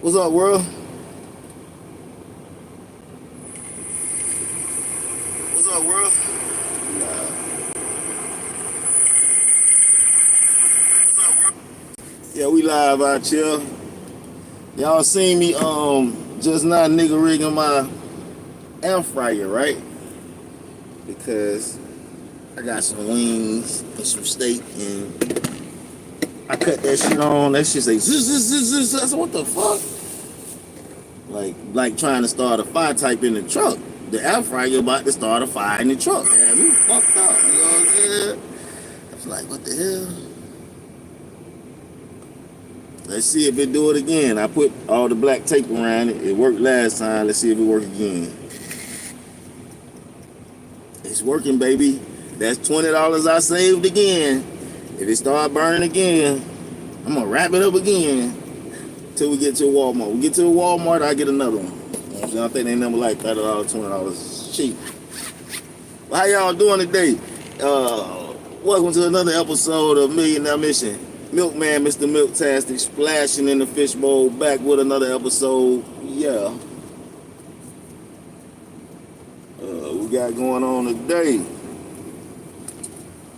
What's up, world? What's up, world? Yeah, we live out here. Y'all seen me just now nigga rigging my air fryer, right? Because I got some wings and some steak and I cut that shit on. That shit say zzz, zzz, zzz, zzz. I said, what the fuck? Like trying to start a fire type in the truck. The air fryer about to start a fire in the truck. Man, we fucked up. You know what I'm saying? I was like, what the hell? Let's see if it do it again. I put all the black tape around it. It worked last time. Let's see if it work again. It's working, baby. That's $20 I saved again. If it start burning again, I'm gonna wrap it up again till we get to Walmart. We get to the Walmart, I get another one. You know, I think they number like $30, $20 cheap. Well, how y'all doing today? Welcome to another episode of Millionairemission. Milkman, Mr. Milktastic, splashing in the fishbowl, back with another episode. Yeah. We got going on today.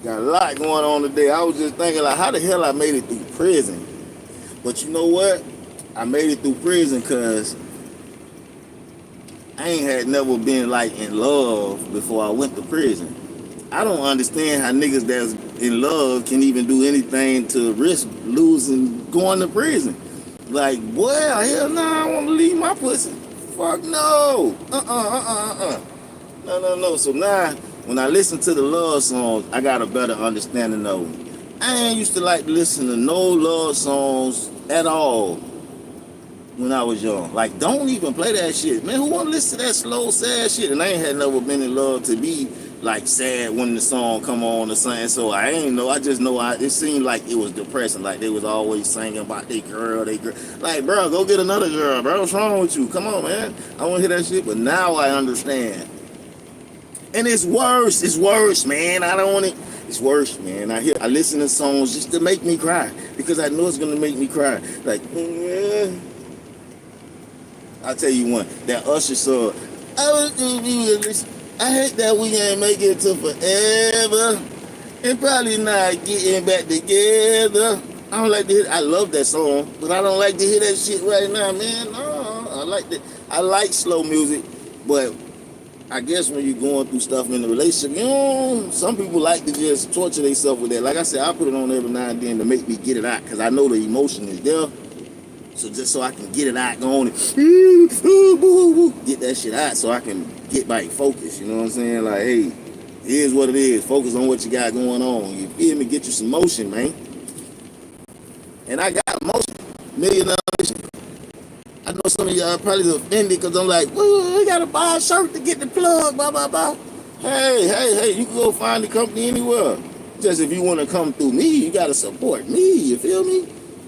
Got a lot going on today. I was just thinking, like, how the hell I made it through prison? But you know what? I made it through prison because I ain't had never been, like, in love before I went to prison. I don't understand how niggas that's in love can even do anything to risk losing going to prison. Like, boy, hell no, I want to leave my pussy. Fuck no. No. So now, when I listen to the love songs, I got a better understanding of them. I ain't used to like to listen to no love songs at all when I was young. Like, don't even play that shit. Man, who want to listen to that slow, sad shit? And I ain't had never been in love to be like sad when the song come on or something. So I ain't know. I just know it seemed like it was depressing. Like they was always singing about they girl. Like, bro, go get another girl, bro. What's wrong with you? Come on, man. I want to hear that shit. But now I understand. And it's worse. It's worse, man. I don't want it. It's worse, man. I listen to songs just to make me cry because I know it's gonna make me cry. Like, I'll tell you one. That Usher song. I hate that we ain't make it to forever and probably not getting back together. I don't like to hear. I love that song, but I don't like to hear that shit right now, man. No, I like that. I like slow music, but I guess when you're going through stuff in a relationship, you know, some people like to just torture themselves with that. Like I said, I put it on every now and then to make me get it out because I know the emotion is there. So just so I can get it out, go on and get that shit out so I can get back focused. You know what I'm saying? Like, hey, here's what it is. Focus on what you got going on. You feel me? Get you some motion, man. And I got motion. Millionairemission. I know some of y'all probably offended because I'm like, well, we got to buy a shirt to get the plug, blah, blah, blah. Hey, you can go find the company anywhere. Just if you want to come through me, you got to support me. You feel me?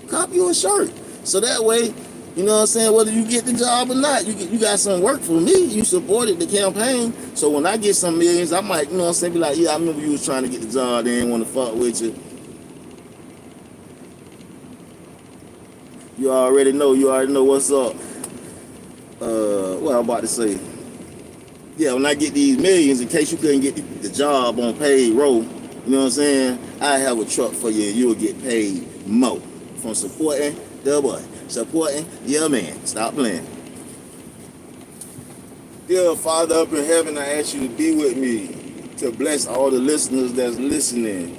Cop you a shirt. So that way, you know what I'm saying, whether you get the job or not, you got some work for me. You supported the campaign. So when I get some millions, I might, you know what I'm saying, be like, yeah, I remember you was trying to get the job. They didn't want to fuck with you. You already know what's up. What I'm about to say. Yeah, when I get these millions, in case you couldn't get the job on payroll, you know what I'm saying, I have a truck for you and you'll get paid more from supporting the boy, supporting your man. Stop playing. Dear Father up in heaven, I ask you to be with me, to bless all the listeners that's listening,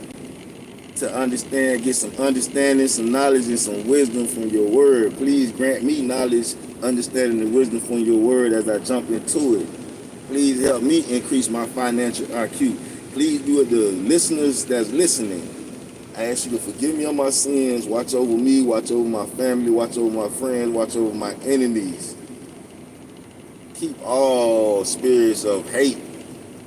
to understand, get some understanding, some knowledge, and some wisdom from your word. Please grant me knowledge, understanding, and wisdom from your word as I jump into it. Please help me increase my financial IQ. Please be with the listeners that's listening. I ask you to forgive me of my sins, watch over me, watch over my family, watch over my friends, watch over my enemies. Keep all spirits of hate,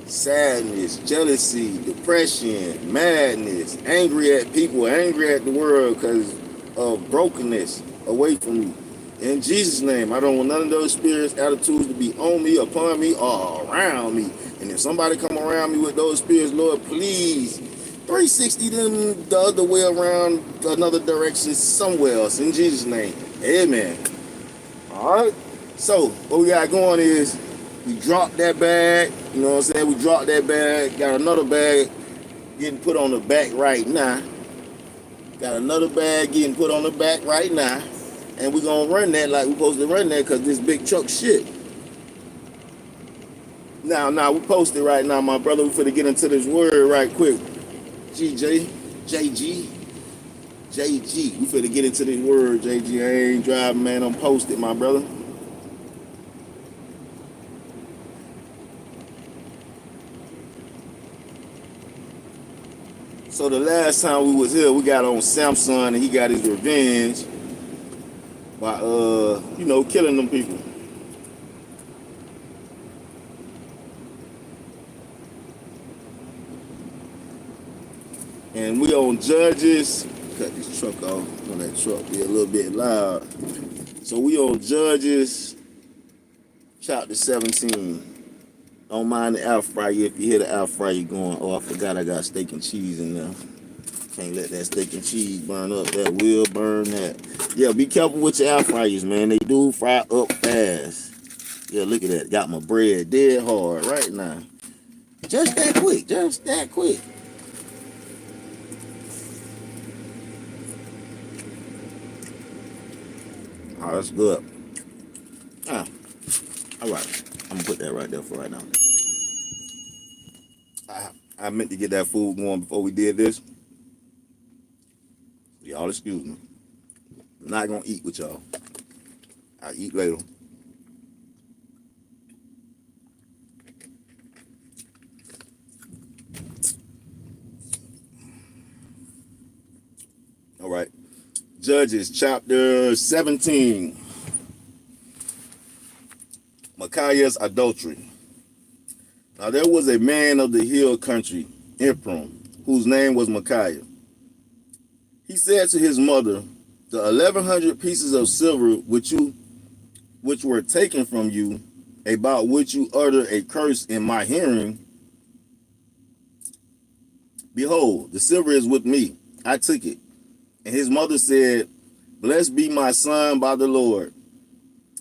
sadness, jealousy, depression, madness, angry at people, angry at the world because of brokenness away from me. In Jesus' name, I don't want none of those spirits, attitudes to be on me, upon me, or around me. And if somebody come around me with those spirits, Lord, please 360 them the other way around, another direction, somewhere else. In Jesus' name, amen. Alright. So what we got going is we dropped that bag, you know what I'm saying? We dropped that bag, got another bag getting put on the back right now. Got another bag getting put on the back right now. And we gonna run that like we supposed to run that because this big truck shit. Now we posted right now, my brother. We finna get into this word right quick. GJ, JG, JG. We finna get into this word, JG. I ain't driving, man. I'm posted, my brother. So the last time we was here, we got on Samson and he got his revenge by killing them people. And we on Judges. Cut this truck off. On that truck be a little bit loud. So we on Judges chapter 17. Don't mind the air fryer. If you hear the air fryer going, oh, I forgot I got steak and cheese in there. Can't let that steak and cheese burn up. That will burn that. Yeah, be careful with your air fryers, man. They do fry up fast. Yeah, look at that. Got my bread dead hard right now. Just that quick. Just that quick. Oh, that's good. Ah, all right. I'm gonna put that right there for right now. I meant to get that food going before we did this. Y'all excuse me. I'm not gonna eat with y'all. I'll eat later. All right. Judges chapter 17. Micaiah's adultery. Now there was a man of the hill country, Ephraim, whose name was Micaiah. He said to his mother, the 1,100 pieces of silver which were taken from you, about which you uttered a curse in my hearing, behold, the silver is with me. I took it. And his mother said, blessed be my son by the Lord.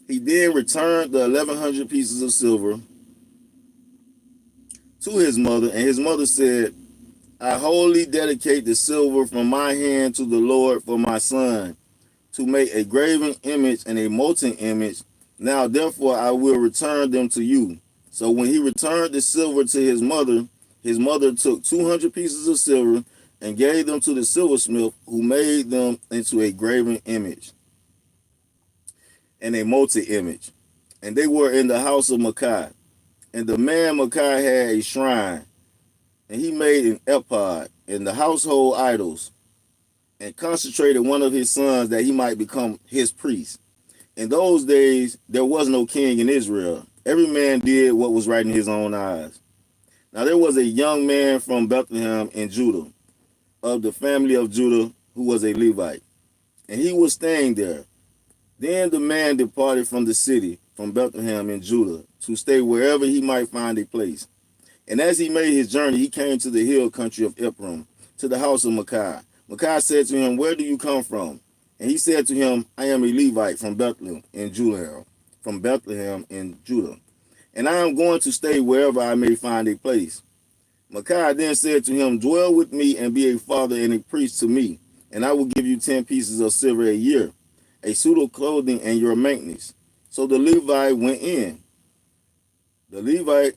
He then returned the 1,100 pieces of silver to his mother, and his mother said, I wholly dedicate the silver from my hand to the Lord for my son, to make a graven image and a molten image. Now therefore I will return them to you. So when he returned the silver to his mother took 200 pieces of silver and gave them to the silversmith, who made them into a graven image and a molten image. And they were in the house of Micaiah. And the man Micaiah had a shrine, and he made an ephod and the household idols, and consecrated one of his sons that he might become his priest. In those days there was no king in Israel. Every man did what was right in his own eyes. Now there was a young man from Bethlehem in Judah, of the family of Judah, who was a Levite, and he was staying there. Then the man departed from the city, from Bethlehem in Judah, to stay wherever he might find a place. And as he made his journey, he came to the hill country of Ephraim, to the house of Micaiah. Micaiah said to him, where do you come from? And he said to him, I am a Levite from Bethlehem in Judah, and I am going to stay wherever I may find a place. Micaiah then said to him, dwell with me and be a father and a priest to me, and I will give you 10 pieces of silver a year, a suit of clothing, and your maintenance. So the Levite went in. The Levite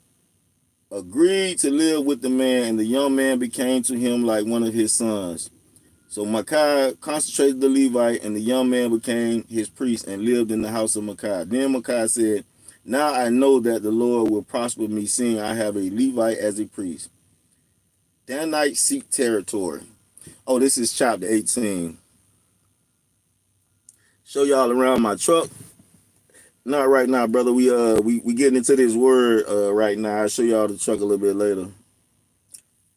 agreed to live with the man, and the young man became to him like one of his sons. So Micaiah consecrated the Levite, and the young man became his priest and lived in the house of Micaiah. Then Micaiah said, now I know that the Lord will prosper me, seeing I have a Levite as a priest. Danites seek territory. Oh, this is chapter 18. Show y'all around my truck. Not right now, brother. We getting into this word right now. I'll show y'all the truck a little bit later.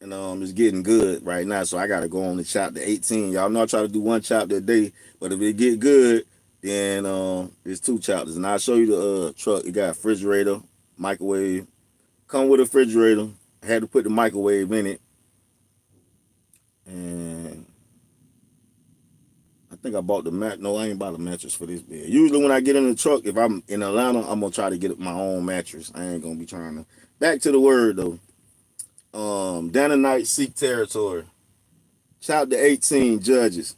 And it's getting good right now, so I gotta go on to chapter 18. Y'all know I try to do one chapter a day, but if it get good, then it's 2 chapters. And I'll show you the truck. It got a refrigerator, microwave. Come with a refrigerator. I had to put the microwave in it. And I think I bought the mat. No, I ain't bought a mattress for this bed. Usually when I get in the truck, if I'm in Atlanta, I'm gonna try to get my own mattress. I ain't gonna be trying to. Back to the word though. Dananites seek territory. Chapter 18, Judges.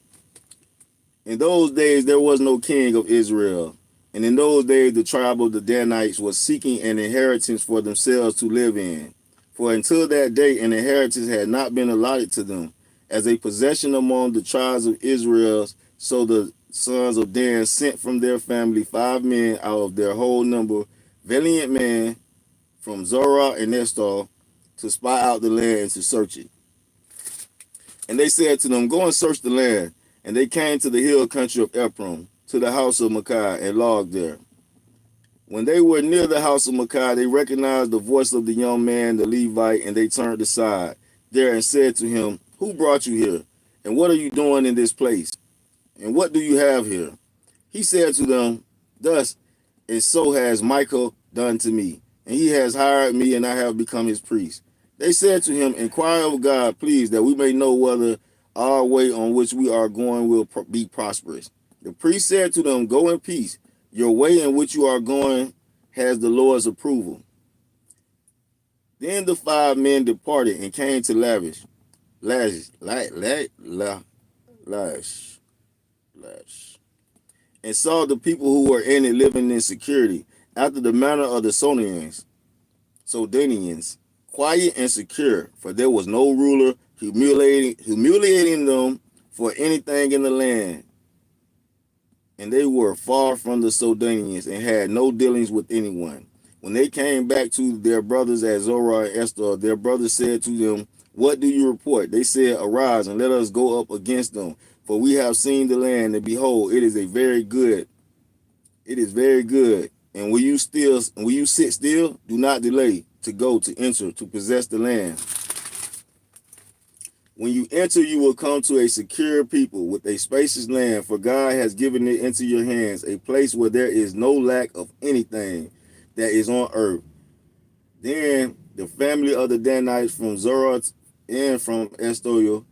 In those days there was no king of Israel, and in those days the tribe of the Danites was seeking an inheritance for themselves to live in. For until that day an inheritance had not been allotted to them, as a possession among the tribes of Israel. So the sons of Dan sent from their family 5 men out of their whole number, valiant men from Zorah and Estal, to spy out the land and to search it. And they said to them, go and search the land. And they came to the hill country of Ephraim, to the house of Micah, and logged there. When they were near the house of Micah, they recognized the voice of the young man, the Levite, and they turned aside there and said to him, who brought you here? And what are you doing in this place? And what do you have here? He said to them, thus and so has Michael done to me, and he has hired me, and I have become his priest. They said to him, inquire of God, please, that we may know whether our way on which we are going will be prosperous. The priest said to them, go in peace. Your way in which you are going has the Lord's approval. Then the 5 men departed and came to Lash, and saw the people who were in it living in security, after the manner of the Sodanians, quiet and secure, for there was no ruler humiliating them for anything in the land. And they were far from the Sodanians and had no dealings with anyone. When they came back to their brothers at Zorah and Esther, their brothers said to them, what do you report? They said, arise and let us go up against them, for we have seen the land, and behold, it is very good. It is very good. And will you sit still? Do not delay to go to enter to possess the land. When you enter, you will come to a secure people with a spacious land, for God has given it into your hands, a place where there is no lack of anything that is on earth. Then the family of the Danites from Zorah and from Esther,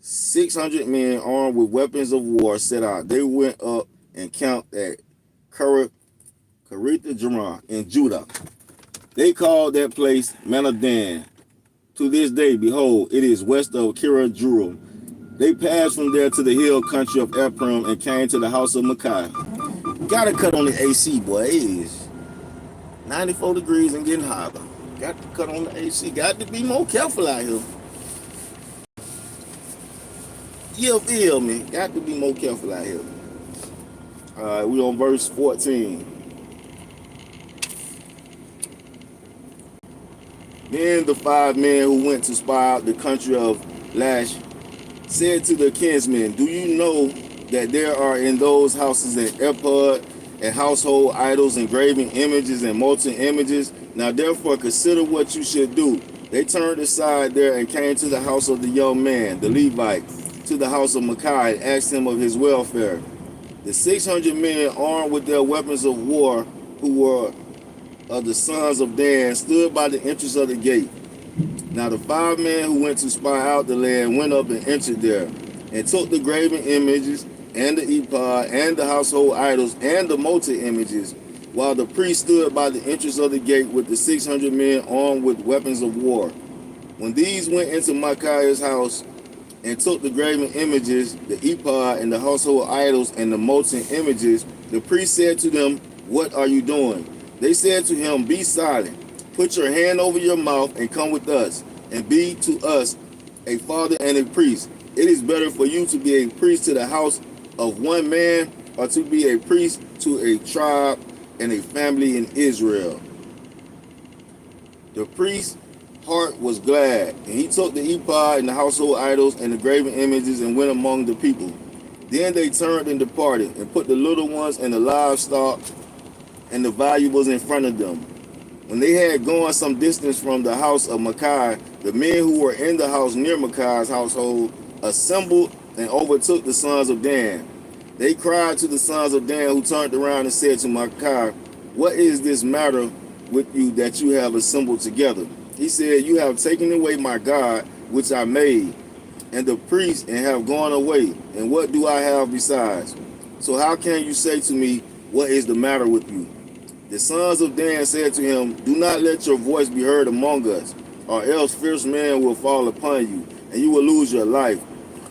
600 men armed with weapons of war set out. They went up and camped at Kerith-Jearim in Judah. They called that place Manadan. To this day, behold, it is west of Kerith-Jearim. They passed from there to the hill country of Ephraim and came to the house of Micah. Gotta cut on the AC, boy. It is 94 degrees and getting hotter. Got to cut on the AC. Got to be more careful out here. You feel me? Got to be more careful out here. All right, we on verse 14. Then the 5 men who went to spy out the country of Lash said to their kinsmen, do you know that there are in those houses an ephod and household idols and graven images and molten images? Now therefore consider what you should do. They turned aside there and came to the house of the young man, the Levite, to the house of Micah, and asked him of his welfare. The 600 men armed with their weapons of war, who were of the sons of Dan, stood by the entrance of the gate. Now the 5 men who went to spy out the land went up and entered there, and took the graven images, and the ephod, and the household idols, and the molten images, while the priest stood by the entrance of the gate with the 600 men armed with weapons of war. When these went into Micaiah's house, and took the graven images, the ephod, and the household idols, and the molten images, the priest said to them, what are you doing? They said to him, be silent, put your hand over your mouth, and come with us, and be to us a father and a priest. It is better for you to be a priest to the house of one man, or to be a priest to a tribe and a family in Israel. The priest's heart was glad, and he took the ephod and the household idols and the graven images and went among the people. Then they turned and departed, and put the little ones and the livestock and the valuables in front of them. When they had gone some distance from the house of Micah, the men who were in the house near Micah's household assembled and overtook the sons of Dan. They cried to the sons of Dan, who turned around and said to Micah, what is this matter with you that you have assembled together? He said, you have taken away my God, which I made, and the priests and have gone away. And what do I have besides? So how can you say to me, what is the matter with you? The sons of Dan said to him, do not let your voice be heard among us, or else fierce men will fall upon you, and you will lose your life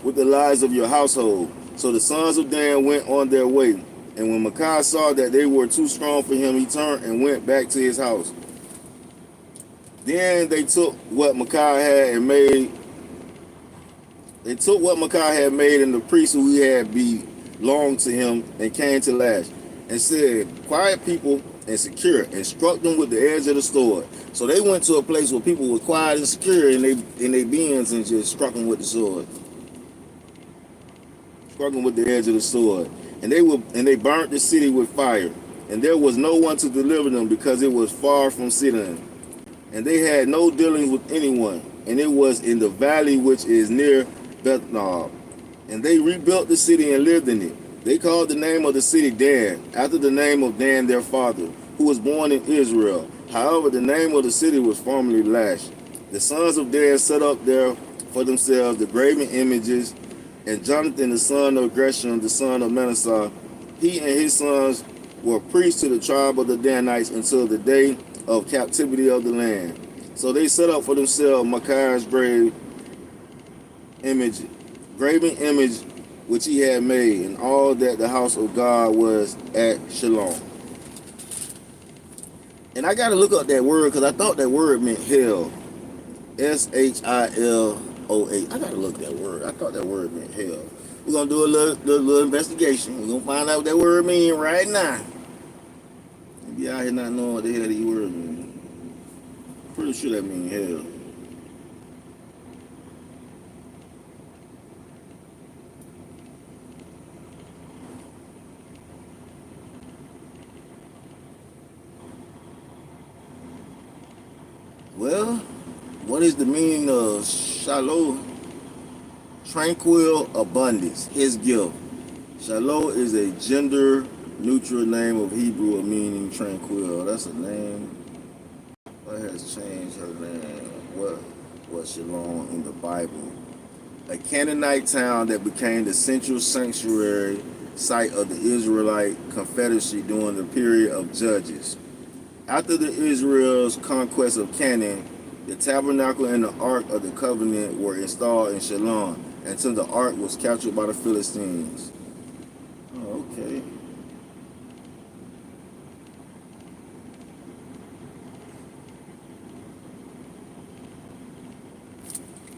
with the lives of your household. So the sons of Dan went on their way. And when Micaiah saw that they were too strong for him, he turned and went back to his house. Then they took what Micaiah had made. They took what Micaiah had made and the priests who he had belonged to him and came to Lash and said, quiet people and secure, and struck them with the edge of the sword. So they went to a place where people were quiet and secure in their beings and just struck them with the sword. Struck them with the edge of the sword. And they burnt the city with fire. And there was no one to deliver them because it was far from Sidon. And they had no dealings with anyone. And it was in the valley which is near Bethnob. And they rebuilt the city and lived in it. They called the name of the city Dan, after the name of Dan their father, who was born in Israel. However, the name of the city was formerly Lash. The sons of Dan set up there for themselves the graven images, and Jonathan the son of Gresham, the son of Manasseh, he and his sons were priests to the tribe of the Danites until the day of captivity of the land. So they set up for themselves Micaiah's graven image which he had made, and all that the house of God was at Shalom. And I got to look up that word because I thought that word meant hell. Shiloh. I got to look that word. I thought that word meant hell. We're going to do a little investigation. We're going to find out what that word means right now. Be out here not knowing what the hell these words mean. Pretty sure that means hell. Well, what is the meaning of Shiloh? Tranquil abundance, his gift. Shiloh is a gender-neutral name of Hebrew meaning tranquil. That's a name. What has changed her name? What was Shalom in the Bible? A Canaanite town that became the central sanctuary site of the Israelite Confederacy during the period of Judges. After the Israel's conquest of Canaan, the tabernacle and the Ark of the Covenant were installed in Shalom until the Ark was captured by the Philistines. Oh, okay.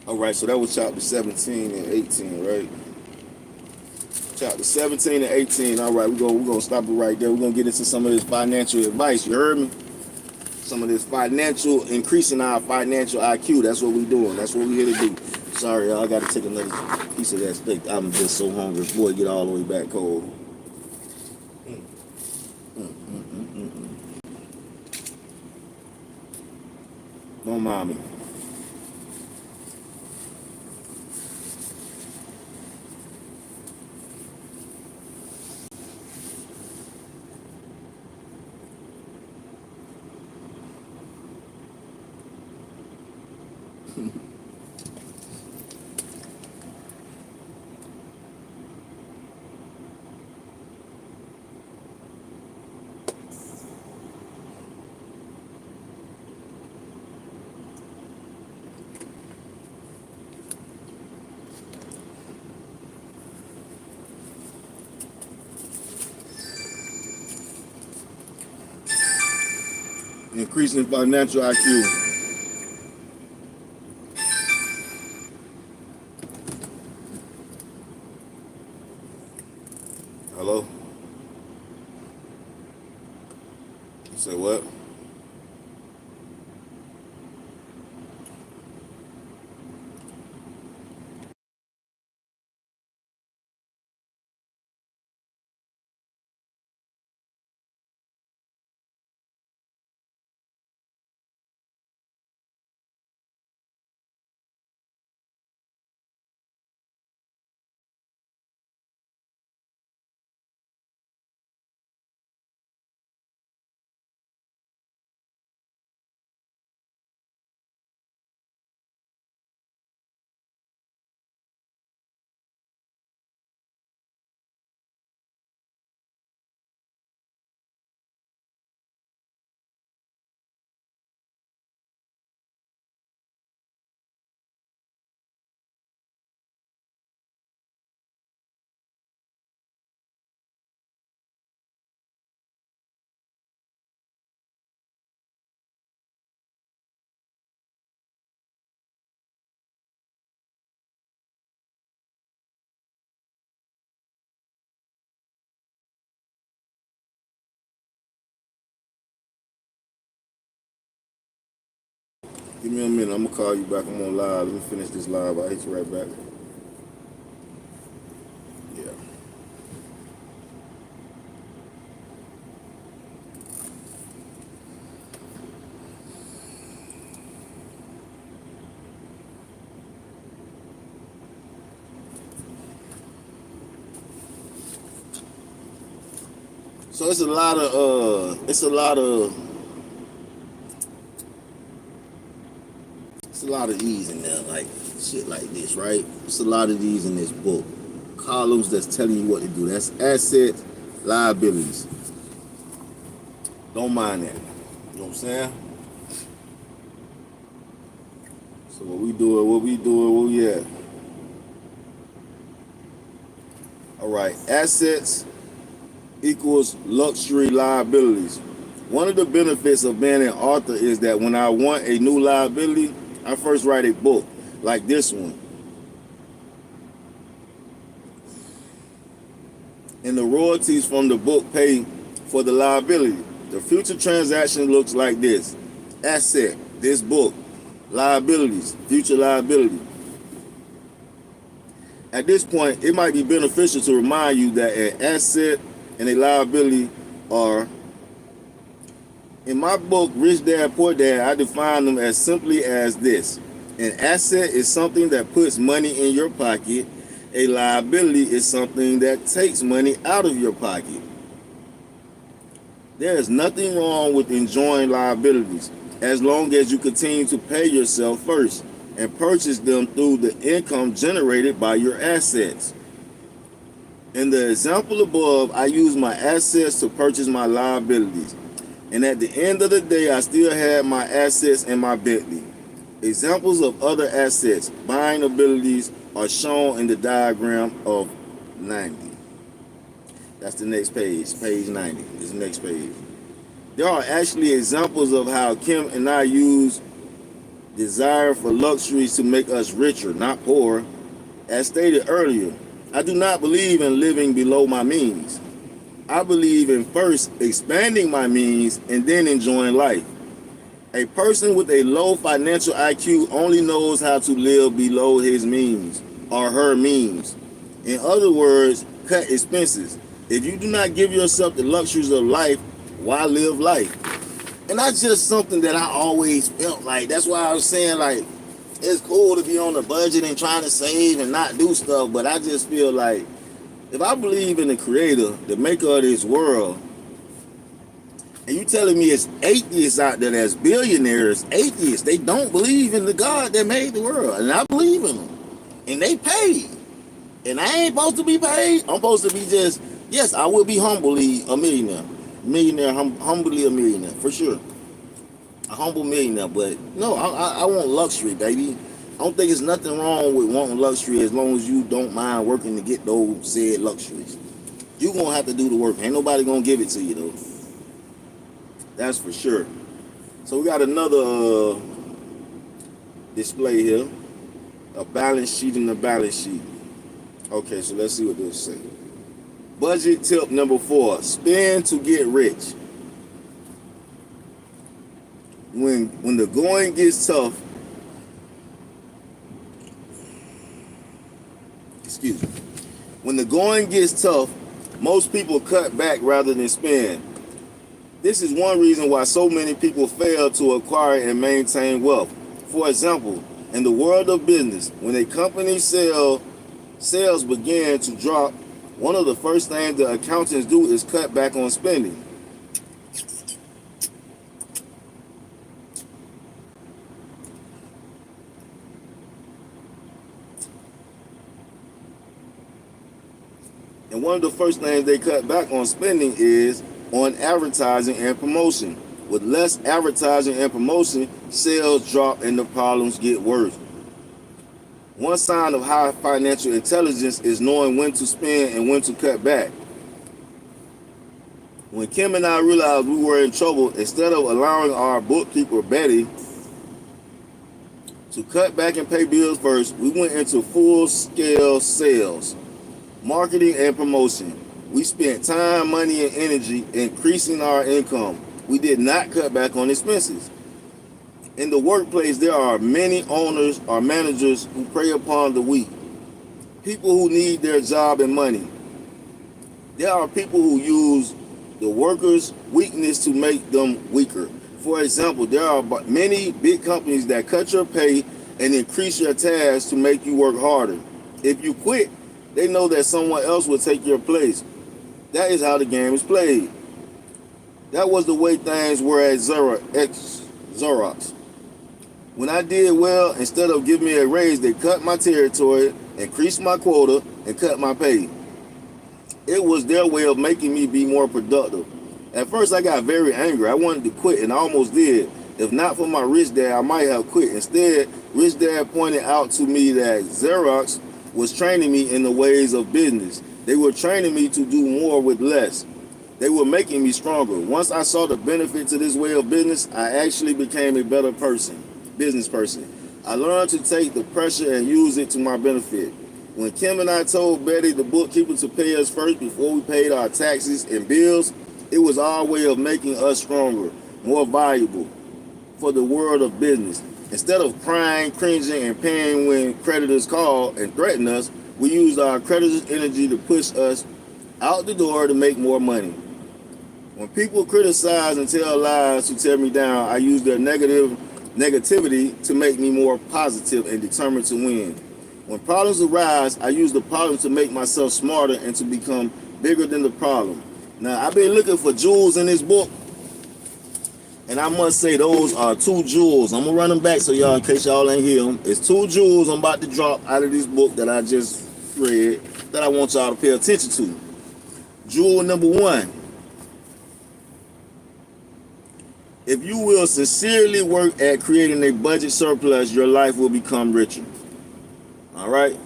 All right, so that was chapter 17 and 18, right? Chapter 17 and 18. All right, we're gonna stop it right there. We're gonna get into some of this financial advice. You heard me? Some of this increasing our financial IQ. That's what we're doing. That's what we're here to do. Sorry, y'all, I gotta take another piece of that steak. I'm just so hungry before it get all the way back cold. Don't mind me. Increasing financial IQ. Hello? You say what? Give me a minute. I'm gonna call you back. I'm on live. Let me finish this live. I'll hit you right back. Yeah. So it's a lot of it's a lot of these in there, like shit like this, right? It's a lot of these in this book. Columns that's telling you what to do. That's assets, liabilities. Don't mind that. You know what I'm saying? So what we doing, where we at? Alright, assets equals luxury liabilities. One of the benefits of being an author is that when I want a new liability, I first write a book like this one. And the royalties from the book pay for the liability. The future transaction looks like this. Asset, this book. Liabilities, future liability. At this point, it might be beneficial to remind you that an asset and a liability are, in my book, Rich Dad, Poor Dad, I define them as simply as this. An asset is something that puts money in your pocket. A liability is something that takes money out of your pocket. There is nothing wrong with enjoying liabilities as long as you continue to pay yourself first and purchase them through the income generated by your assets. In the example above, I use my assets to purchase my liabilities. And at the end of the day, I still had my assets in my Bentley. Examples of other assets, buying abilities, are shown in the diagram of 90. That's the next page, page 90 is the next page. There are actually examples of how Kim and I use desire for luxuries to make us richer, not poorer. As stated earlier, I do not believe in living below my means. I believe in first expanding my means and then enjoying life. A person with a low financial IQ only knows how to live below his means or her means. In other words, cut expenses. If you do not give yourself the luxuries of life, why live life? And that's just something that I always felt like. That's why I was saying, like, it's cool to be on a budget and trying to save and not do stuff, but I just feel like if I believe in the creator, the maker of this world, and you telling me it's atheists out there that's billionaires, atheists, they don't believe in the God that made the world. And I believe in them. And they paid. And I ain't supposed to be paid. I'm supposed to be just, yes, I will be humbly a millionaire. Humbly a millionaire, for sure. A humble millionaire, but no, I want luxury, baby. I don't think there's nothing wrong with wanting luxury as long as you don't mind working to get those said luxuries. You're going to have to do the work. Ain't nobody going to give it to you, though. That's for sure. So we got another display here. A balance sheet and a balance sheet. Okay, so let's see what this says. Budget tip number 4. Spend to get rich. When the going gets tough, when the going gets tough, most people cut back rather than spend. This is one reason why so many people fail to acquire and maintain wealth. For example, in the world of business, when a company's sales begin to drop, one of the first things the accountants do is cut back on spending. And one of the first things they cut back on spending is on advertising and promotion. With less advertising and promotion, sales drop and the problems get worse. One sign of high financial intelligence is knowing when to spend and when to cut back. When Kim and I realized we were in trouble, instead of allowing our bookkeeper, Betty, to cut back and pay bills first, we went into full-scale sales, marketing, and promotion. We spent time, money, and energy increasing our income. We did not cut back on expenses. In the workplace, there are many owners or managers who prey upon the weak, people who need their job and money. There are people who use the workers' weakness to make them weaker. For example, there are many big companies that cut your pay and increase your tasks to make you work harder. If you quit, they know that someone else will take your place. That is how the game is played. That was the way things were at Xerox. When I did well, instead of giving me a raise, they cut my territory, increased my quota, and cut my pay. It was their way of making me be more productive. At first, I got very angry. I wanted to quit, and I almost did. If not for my rich dad, I might have quit. Instead, rich dad pointed out to me that Xerox was training me in the ways of business. They were training me to do more with less. They were making me stronger. Once I saw the benefit to this way of business, I actually became a better business person. I learned to take the pressure and use it to my benefit. When Kim and I told Betty, the bookkeeper, to pay us first before we paid our taxes and bills, it was our way of making us stronger, more valuable for the world of business. Instead of crying, cringing, and paying when creditors call and threaten us, we used our creditors' energy to push us out the door to make more money. When people criticize and tell lies to tear me down, I use their negativity to make me more positive and determined to win. When problems arise, I use the problem to make myself smarter and to become bigger than the problem. Now, I've been looking for jewels in this book, and I must say those are 2 jewels. I'm going to run them back so y'all, in case y'all ain't hear them. It's 2 jewels I'm about to drop out of this book that I just read that I want y'all to pay attention to. Jewel number 1. If you will sincerely work at creating a budget surplus, your life will become richer. All right?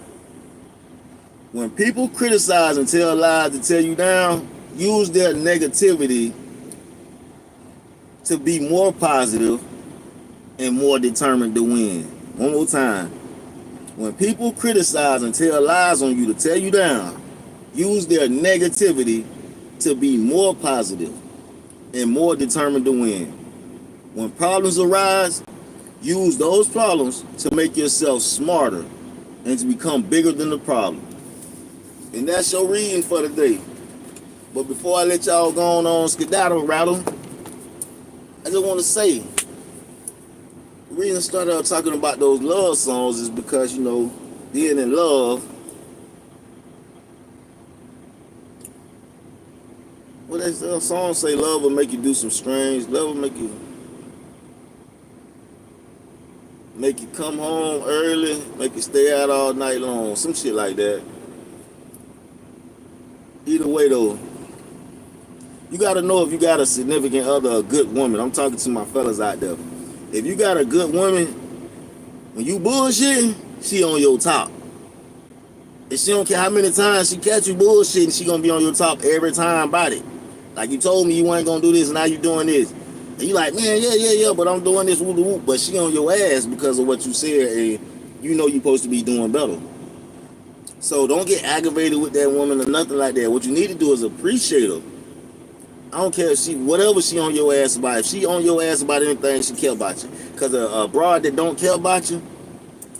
When people criticize and tell lies to tear you down, use their negativity to be more positive and more determined to win. One more time. When people criticize and tell lies on you to tear you down, use their negativity to be more positive and more determined to win. When problems arise, use those problems to make yourself smarter and to become bigger than the problem. And that's your reading for the day. But before I let y'all go on skedaddle rattle, I just want to say, the reason I started out talking about those love songs is because, you know, being in love, what that song say, love will make you do some strange, love will make you come home early, make you stay out all night long, some shit like that. Either way though, you gotta know if you got a significant other, a good woman. I'm talking to my fellas out there. If you got a good woman, when you bullshitting, she on your top. And she don't care how many times she catch you bullshitting, she gonna be on your top every time about it. Like, you told me you ain't gonna do this, and now you doing this. And you like, man, yeah, but I'm doing this, whoop. But she on your ass because of what you said, and you know you're supposed to be doing better. So don't get aggravated with that woman or nothing like that. What you need to do is appreciate her. I don't care if whatever she on your ass about. If she on your ass about anything, she care about you. Because a broad that don't care about you,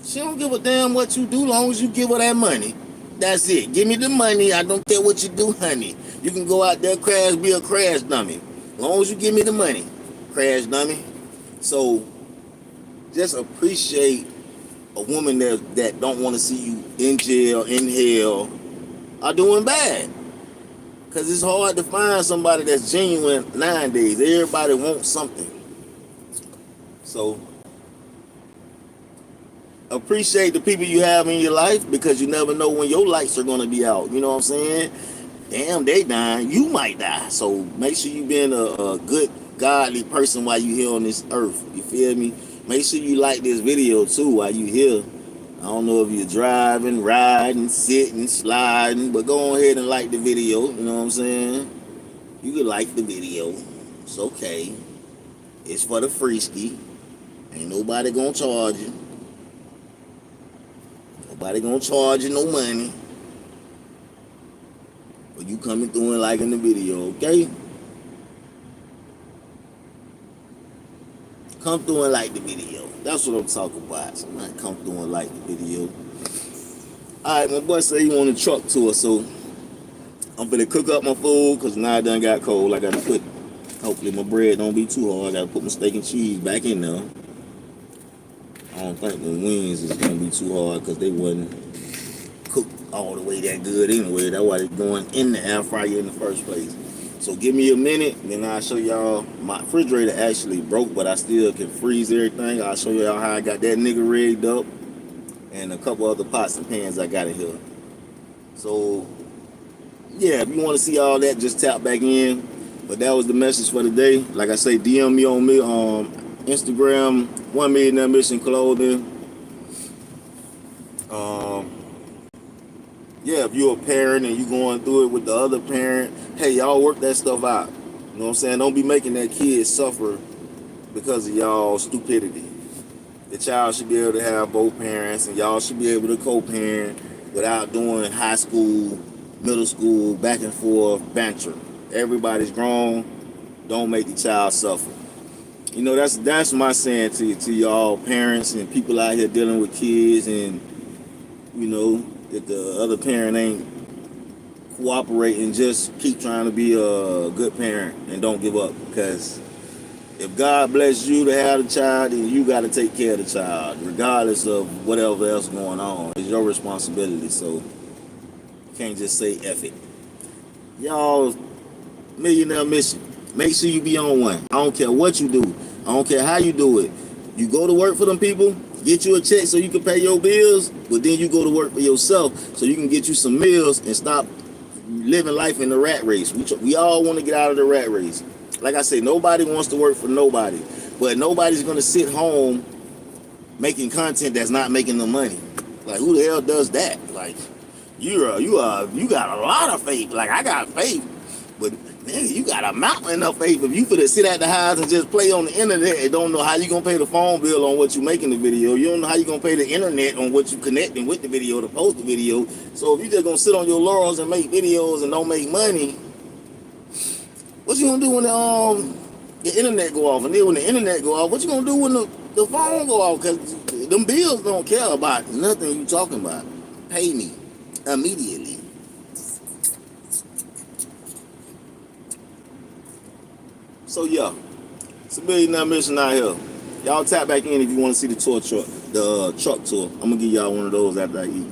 she don't give a damn what you do, long as you give her that money. That's it. Give me the money. I don't care what you do, honey. You can go out there, be a crash dummy. Long as you give me the money. Crash dummy. So just appreciate a woman that don't want to see you in jail, in hell, or doing bad. Because it's hard to find somebody that's genuine nowadays. Everybody wants something. So appreciate the people you have in your life, because you never know when your lights are going to be out. You know what I'm saying? Damn, they dying. You might die. So make sure you being a good, godly person while you here on this earth. You feel me? Make sure you like this video too while you here. I don't know if you're driving, riding, sitting, sliding, but go on ahead and like the video. You know what I'm saying? You can like the video. It's okay. It's for the free ski. Ain't nobody gonna charge you. Nobody gonna charge you no money. But you coming through and liking the video, okay? Come through and like the video. That's what I'm talking about. Somebody come through and like the video. Alright, my boy said he want a truck tour, so I'm finna cook up my food because now it done got cold. I gotta put, hopefully my bread don't be too hard. I gotta put my steak and cheese back in there. I don't think the wings is gonna be too hard because they wasn't cooked all the way that good anyway. That's why they're going in the air fryer in the first place. So give me a minute, then I'll show y'all. My refrigerator actually broke, but I still can freeze everything. I'll show y'all how I got that nigga rigged up and a couple other pots and pans I got in here. So yeah, if you want to see all that, just tap back in. But that was the message for today. Like I say, DM me on Instagram, 1 Millionairemission Clothing. Yeah, if you're a parent and you're going through it with the other parent, hey, y'all work that stuff out. You know what I'm saying? Don't be making that kid suffer because of y'all stupidity. The child should be able to have both parents, and y'all should be able to co-parent without doing high school, middle school, back and forth banter. Everybody's grown. Don't make the child suffer. You know, that's my saying to y'all parents and people out here dealing with kids, and you know, if the other parent ain't cooperating, just keep trying to be a good parent and don't give up. Because if God bless you to have a child, then you got to take care of the child, regardless of whatever else going on. It's your responsibility, so you can't just say F it. Y'all, Millionaire Mission. Make sure you be on one. I don't care what you do. I don't care how you do it. You go to work for them people, get you a check so you can pay your bills, but then you go to work for yourself so you can get you some meals and stop living life in the rat race. We all want to get out of the rat race. Like I say, nobody wants to work for nobody, but nobody's going to sit home making content that's not making them money. Like, who the hell does that? Like, you got a lot of faith. Like, I got faith, but nigga, you got a mountain of faith. If you finna sit at the house and just play on the internet and don't know how you gonna pay the phone bill on what you make in the video, you don't know how you gonna pay the internet on what you connecting with the video to post the video. So if you just gonna sit on your laurels and make videos and don't make money, what you gonna do when the internet go off? And then when the internet go off, what you gonna do when the phone go off? Because them bills don't care about nothing you talking about. Pay me immediately. So yeah, it's a Millionaire Mission out here. Y'all tap back in if you want to see the truck tour. I'm gonna give y'all one of those after I eat.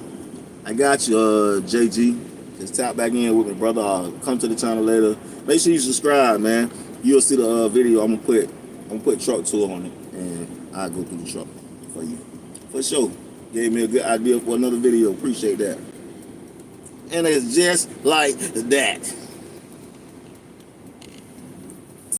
I got you, JG. Just tap back in with me, brother. I'll come to the channel later. Make sure you subscribe, man. You'll see the video. I'm gonna put truck tour on it, and I'll go through the truck for you. For sure. Gave me a good idea for another video. Appreciate that. And it's just like that.